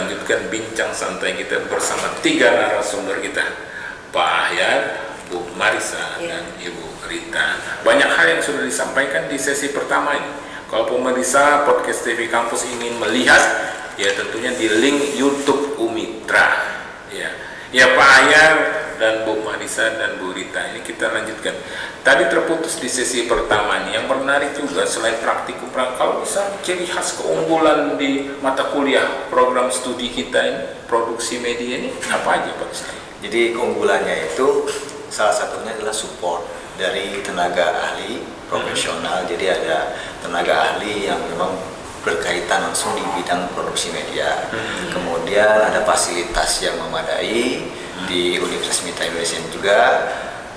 lanjutkan bincang santai kita bersama 3 narasumber kita, Pak Ahyar, Bu Marisa, dan Ibu Rita. Banyak hal yang sudah disampaikan di sesi pertama ini. Kalau pemirsa Podcast TV Kampus ingin melihat, ya tentunya di link YouTube Umitra. Ya Pak Ahyar dan Bu Marisa dan Bu Rita, ini kita lanjutkan. Tadi terputus di sesi pertama ini. Yang menarik juga selain praktikum, kalau bisa ciri khas keunggulan di mata kuliah program studi kita ini, produksi media ini, apa aja Pak? Jadi keunggulannya itu salah satunya adalah support dari tenaga ahli profesional. Jadi ada tenaga ahli yang memang berkaitan langsung di bidang produksi media. Kemudian ada fasilitas yang memadai di Universitas Mitra Indonesia juga.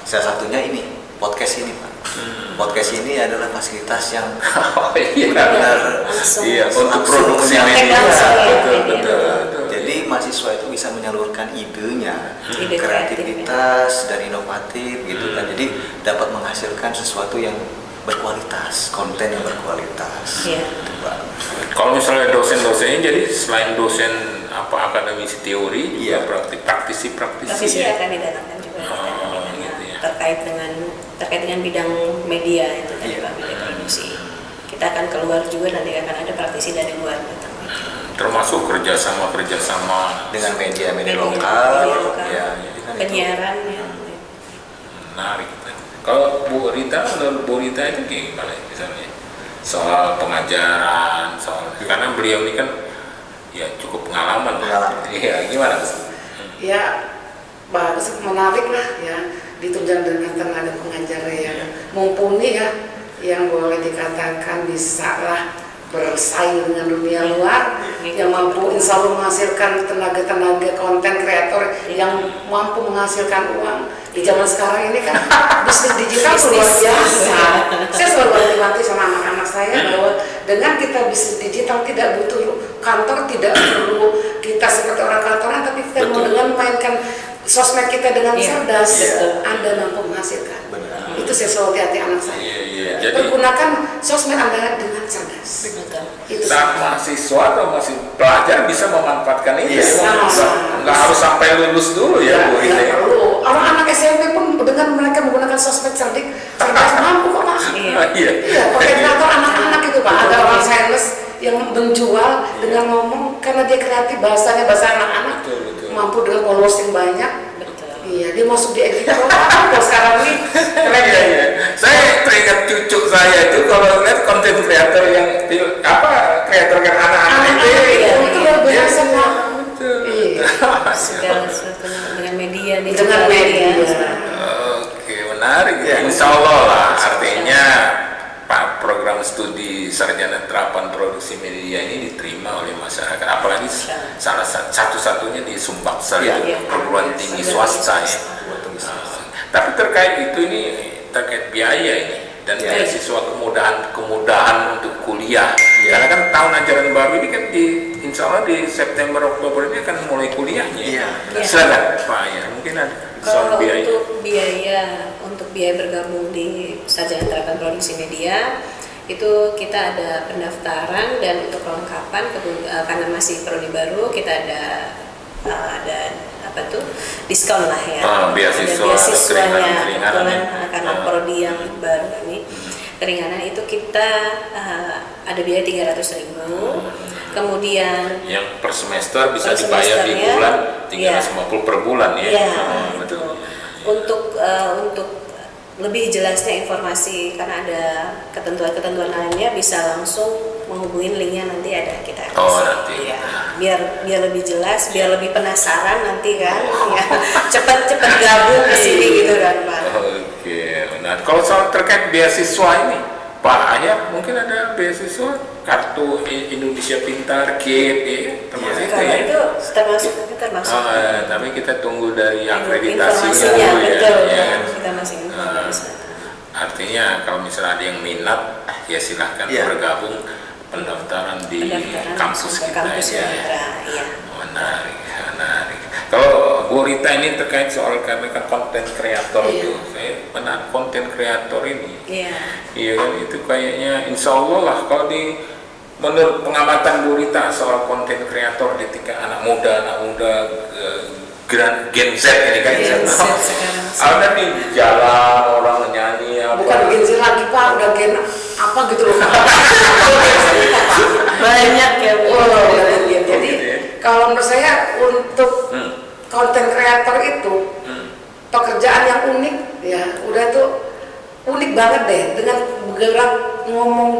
Salah satunya ini podcast ini Pak. Podcast ini adalah fasilitas yang benar-benar untuk produksi media. Betul. Jadi mahasiswa itu bisa menyalurkan idenya, kreativitas dan inovatif gitu kan. Jadi dapat menghasilkan sesuatu yang berkualitas, konten yang berkualitas. Gitu, Pak. Kalau misalnya dosen-dosennya, jadi selain dosen akademisi teori, juga praktisi akan didatangkan juga. Gitu ya. terkait dengan bidang media itu tadi Pak, media produksi. Kita akan keluar juga, nanti akan ada praktisi dari luar datang. Termasuk kerjasama dengan media lokal, ya, penyiaran ya. Menarik. Kalau Bu Rita itu gimana misalnya soal pengajaran, karena beliau ini kan ya cukup pengalaman. Iya, gimana? Ya bagus, menarik lah ya, ditunjang dengan tenaga pengajar yang mumpuni ya, yang boleh dikatakan bisa lah bersaing dengan dunia luar, yang mampu insya Allah menghasilkan tenaga konten kreator yang mampu menghasilkan uang. Di zaman sekarang ini kan bisnis digital luar biasa. Saya selalu berhati-hati sama anak-anak saya bahwa dengan kita bisnis digital tidak butuh kantor, tidak perlu kita seperti orang kantoran, tapi kita mau dengan memainkan sosmed kita dengan cerdas, Anda mampu menghasilkan. Itu saya selalu hati-hati anak saya. Jadi pergunakan sosmed Anda dengan cerdas. Saat mahasiswa atau masih pelajar bisa memanfaatkan itu. Nggak harus sampai lulus dulu ya Bu Rita. Anak-anak SMP pun dengan mereka menggunakan sosmed cerdas mampu kok Pak. Kreator anak-anak itu Pak. Ada orang sales yang menjual dengan ngomong karena dia kreatif, bahasanya bahasa anak-anak, mampu dengan followers yang banyak. Iya, dia masuk di editor kalau sekarang ini keren. Saya teringat cucu saya itu kalau lihat konten kreator yang kreator kan anak-anak itu luar biasa Pak. Segala sesuatunya dengan media nih. Dengan media. Oke, menarik. Insya Allah lah, artinya Pak program studi sarjana terapan produksi media ini diterima oleh masyarakat, apalagi salah satu-satunya di Sumbaksar itu perguruan tinggi swasta ya. Tapi terkait terkait biaya ini dan beasiswa kemudahan untuk kuliah. Karena kan tahun ajaran baru ini kan insya Allah di September Oktober ini akan mulai kuliahnya. Silakan Pak Ahyar, mungkin ada soal biaya. Untuk biaya bergabung di sarjana terapan produksi media itu kita ada pendaftaran, dan untuk kelengkapan karena masih prodi baru kita ada diskon lah ya. Beasiswanya kebetulan karena prodi yang baru ini keringanan itu kita ada biaya 300.000. Kemudian yang per semester bisa dibayar di bulan 350 per bulan ya. Betul. Untuk lebih jelasnya informasi, karena ada ketentuan-ketentuan lainnya, bisa langsung menghubungi linknya, nanti ada kita kasih. Nanti. Ya, biar lebih jelas, biar lebih penasaran nanti kan, ya cepat gabung ke sini gitu kan Pak. Oke. Nah, kalau soal terkait beasiswa ini, Pak Ahyar, mungkin ada beasiswa kartu Indonesia Pintar, KIP, termasuk itu ya? Itu termasuk. Tapi kita tunggu dari akreditasinya dulu ya. Kita masih Artinya kalau misalnya ada yang minat, ya silahkan bergabung pendaftaran di kampus kita ya. Menarik. Kalau Bu Rita ini terkait soal karena kan konten kreator itu, saya benar konten kreator ini. Iya kan, itu kayaknya insya Allah lah kalau menurut pengamatan Bu Rita soal konten kreator di tingkat anak anak muda Gen Z ini kan. Gen Z sekarang. Ada nih jalan orang nyanyi apa. Bukan Gen Z lagi Pak, udah Gen apa gitu loh. Banyak ya Bu. Oh, udah Gen. Jadi gitu ya. kalau menurut saya untuk konten kreator itu pekerjaan yang unik ya, udah tuh unik banget deh, dengan bergerak ngomong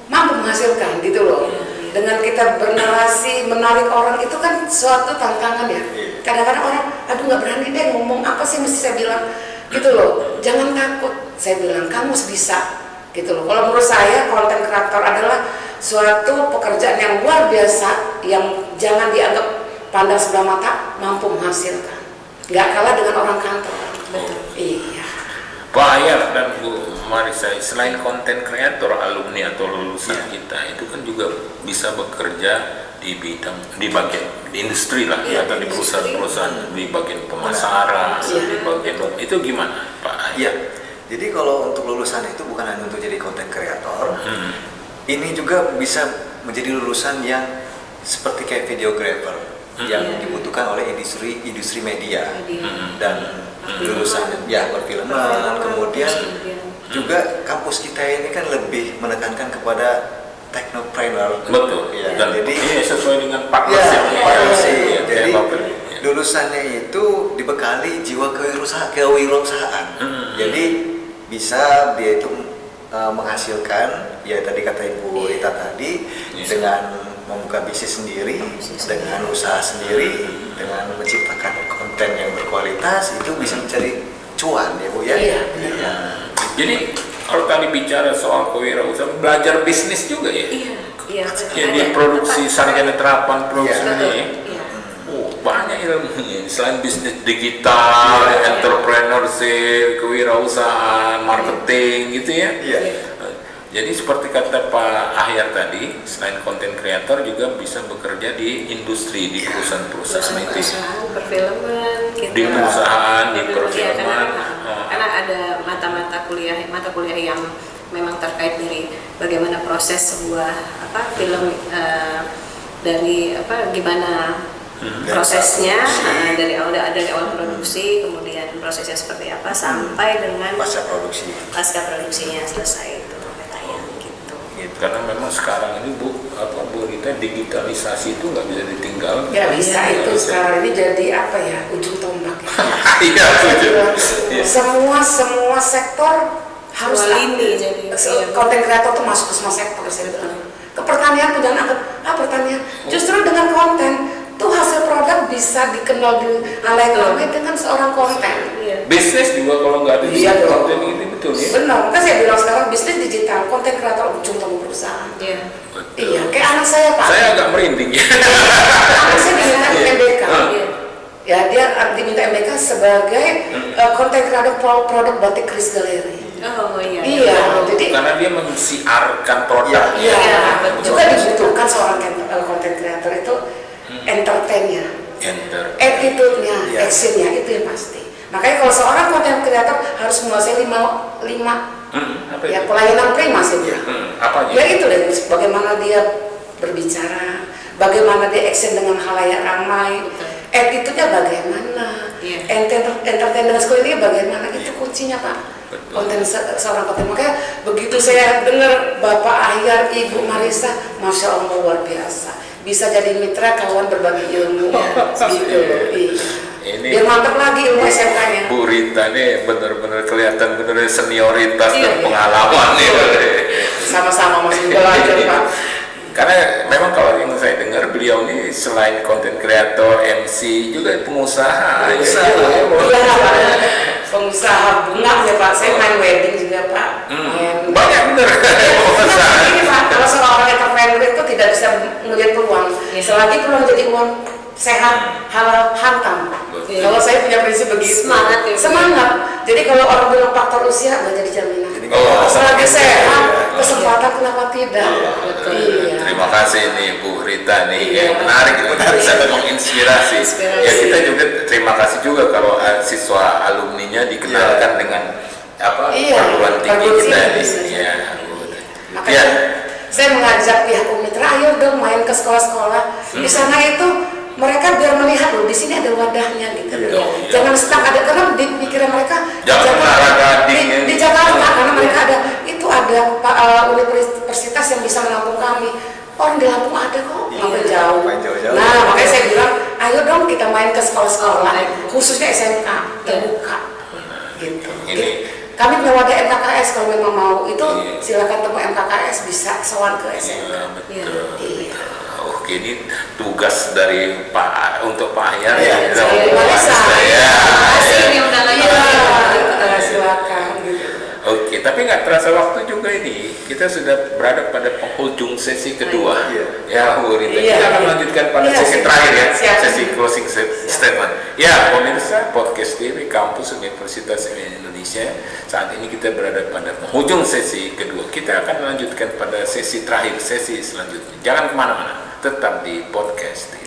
mampu menghasilkan gitu loh. Dengan kita bernarasi menarik orang itu kan suatu tantangan ya. Kadang-kadang orang aduh nggak berani deh ngomong, apa sih mesti saya bilang gitu loh. Jangan takut, saya bilang kamu bisa gitu loh. Kalau menurut saya konten kreator adalah suatu pekerjaan yang luar biasa, yang jangan dianggap pandang sebelah mata, mampu menghasilkan. Nggak kalah dengan orang kantor. Betul. Iya. Pak Ayar dan Bu Marisa, selain konten kreator, alumni atau lulusan kita itu kan juga bisa bekerja di bidang, di bagian di industri lah, Iya, atau di industri. perusahaan-perusahaan, di bagian pemasaran, Iya. di bagian itu gimana Pak Ayar? Iya. Jadi kalau untuk lulusan itu bukan hanya untuk jadi content creator, ini juga bisa menjadi lulusan yang seperti kayak videographer yang dibutuhkan oleh industri media. Dan lulusan ya perfilman, kemudian juga kampus kita ini kan lebih menekankan kepada technopreneur. Betul. Ya, Dan jadi ini sesuai dengan ya, partnership. partnership. Ya, Jadi kayak Bapak. lulusannya itu dibekali jiwa kewirausahaan. Jadi bisa dia itu menghasilkan, ya tadi kata Ibu Rita tadi, dengan membuka bisnis sendiri, dengan usaha sendiri, dengan menciptakan konten yang berkualitas, itu bisa mencari cuan ya Bu ya. Iya. Iya. Jadi kalau tadi bicara soal kewirausahaan, belajar bisnis juga ya? Iya. Iya. Jadi Ada. produksi sarjana terapan produksi Iya. ini. Iya. Oh, banyak ilmunya. Selain bisnis digital, entrepreneurship, kewirausahaan, marketing gitu ya. Iya. Jadi seperti kata Pak Ahyar tadi, selain konten kreator juga bisa bekerja di industri, di perusahaan-perusahaan itu. Perusahaan perfilman gitu. Di perusahaan, di Iya, perfilman. karena ada mata kuliah yang memang terkait dari bagaimana proses sebuah film dari gimana prosesnya dari awal produksi, kemudian prosesnya seperti apa sampai dengan Pasca produksi. pasca produksinya selesai itu sampai tayang gitu. Gitu. Karena memang sekarang ini Bu Rita, digitalisasi itu nggak bisa ditinggalkan. Ya bisa Iya. itu sekarang ini jadi apa ya, ujung tombak ya. Iya, setuju. Iya. Semua sektor harus Semua lini jadi, konten kreator tuh masuk ke semua sektor saya bilang. Ke pertanian pun jangan anggap pertanian. Justru dengan konten tuh hasil produk bisa dikenal di alay-alay dengan seorang konten. Iya. Bisnis juga kalau nggak ada Iya dong. konten ini betul ya. Benar, kan saya bilang sekarang bisnis digital, konten kreator ujung tombak perusahaan. Iya. Betul. Iya, kayak anak saya Pak. Saya agak merinding ya. Anak saya diminta MBK. Iya. Ya dia diminta MBK sebagai konten kreator produk batik Chris Gallery. Oh iya. Iya, jadi Karena dia mensiarkan produknya. iya, betul. juga dibutuhkan seorang konten kreator itu entertain-nya, attitude-nya, Iya. action-nya itu yang pasti. Makanya kalau seorang konten kreator harus menguasai lima Apa ya itu? pelayanan prima sih dia. Apa Ya itu deh, bagaimana dia berbicara, bagaimana dia action dengan halayak ramai, attitude-nya bagaimana, Iya. entertain dengan sekeliling bagaimana, itu kuncinya Pak. Betul. Konten seorang konten, makanya begitu saya dengar Bapak Ahyar, Ibu Marisa, Masya Allah luar biasa, bisa jadi mitra kawan berbagi ilmu, gitu loh. Iya. Ini Biar mantap lagi ilmu SMK-nya. Bu Rita nih benar-benar kelihatan benar senioritas Iya, dan iya. pengalaman nih. Sama-sama masih belajar Pak. Karena memang kalau yang saya dengar beliau ini selain konten kreator, MC juga pengusaha. Pengusaha. Ya. Pengusaha bunga ya Pak, saya main wedding juga Pak. Main Banyak bener pengusaha. Ini Pak, kalau seorang entrepreneur itu tidak bisa melihat peluang. Selagi peluang jadi uang sehat, halal, hantam. Iya. Kalau saya punya prinsip begitu. Semangat ya, Bu. Semangat. Jadi kalau orang bilang faktor usia nggak jadi jaminan. Oh, Selagi sehat, iya. kesempatan kenapa tidak? Iya. Terima kasih nih Bu Rita nih, Iya. yang menarik, sangat menginspirasi. Inspirasi. Ya kita juga terima kasih juga kalau siswa alumninya dikenalkan dengan apa Iya, perguruan tinggi perguruan kita tinggi. ini. Ya. Makanya Ya. saya mengajak pihak Umitra, ayo dong main ke sekolah-sekolah. Di sana itu mereka di sini ada wadahnya gitu. Iya. Jangan stuck ada, karena di pikiran mereka Jangan menara gading ya. di Jakarta karena mereka ada universitas yang bisa menampung kami. Orang di Lampung ada kok, ngapain jauh. Ngapain jauh-jauh. Nah, makanya saya bilang, ayo dong kita main ke sekolah-sekolah, khususnya SMK terbuka, gitu. Ini Kami punya wadah MKKS kalau memang mau, itu Iya. silakan temu MKKS, bisa sowan ke SMK. betul. Iya. Oke, ini tugas dari untuk Pak Ahyar Iya, ya. saya terima kasih. Ya. Kasih ini undangannya. Iya, silakan. Gitu. Oke, tapi nggak terasa waktu juga ini. Kita sudah berada pada penghujung sesi kedua. Iya. Ya, Bu Rita. Iya. Kita akan lanjutkan pada Iya, sesi siap. terakhir ya, Siap. sesi closing statement. Ya, pemirsa podcast TV Kampus Universitas Indonesia. Saat ini kita berada pada penghujung sesi kedua. Kita akan melanjutkan pada sesi terakhir, sesi selanjutnya. Jangan kemana-mana, tetap di podcast TV.